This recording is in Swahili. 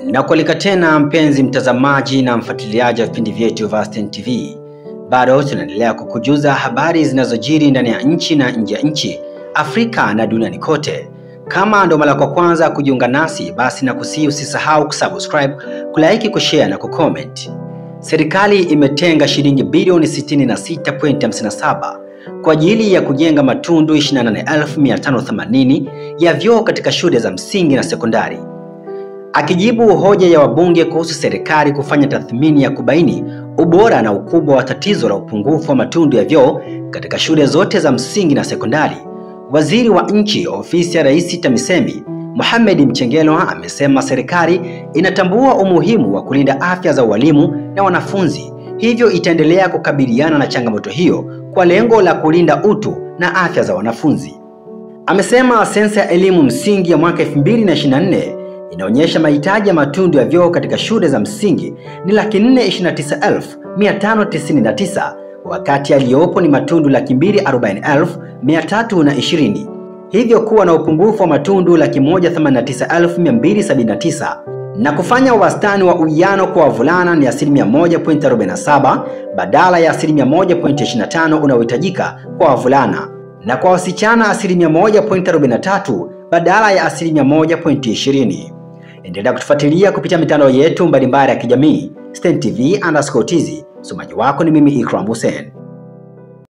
Na kualika tena mpenzi mtazamaji na mfuatiliaji wa vipindi vyetu vya Stein TV. Bado tunaendelea kukujuza habari zinazojiri ndani ya nchi na nje ya nchi, Afrika na duniani kote. Kama ndo mara kwa kwanza kujiunga nasi, basi nakusihi usisahau kusubscribe, kulike, kushare na kucomment. Serikali imetenga shilingi bilioni 66.57 kwa ajili ya kujenga matundu 28,580 ya vyoo katika shule za msingi na sekondari. Akijibu hoja ya wabunge kuhusu serikali kufanya tathmini ya kubaini ubora na ukubwa wa tatizo la upungufu wa matundu ya vyoo katika shule zote za msingi na sekondari, Waziri wa Nchi, Ofisi ya Rais TAMISEMI, Mohamed Mchengerwa amesema serikali inatambua umuhimu wa kulinda afya za walimu na wanafunzi, hivyo itaendelea kukabiliana na changamoto hiyo kwa lengo la kulinda utu na afya za wanafunzi. Amesema sensa ya elimu msingi ya mwaka 2024 inaonyesha mahitaji ya matundu ya vyoo katika shule za msingi ni 429,599, wakati yaliyopo ni matundu 240,320, hivyo kuwa na upungufu wa matundu 189,279 na kufanya wastani wa uwiano kwa wavulana ni 1.47 badala ya 1.25 unaohitajika kwa wavulana, na kwa wasichana 1.43 badala ya 1.20. Endelea kutufuatilia kupitia mitandao yetu mbalimbali ya kijamii, Stein TV_TZ. Msomaji wako ni mimi Ikram Hussein.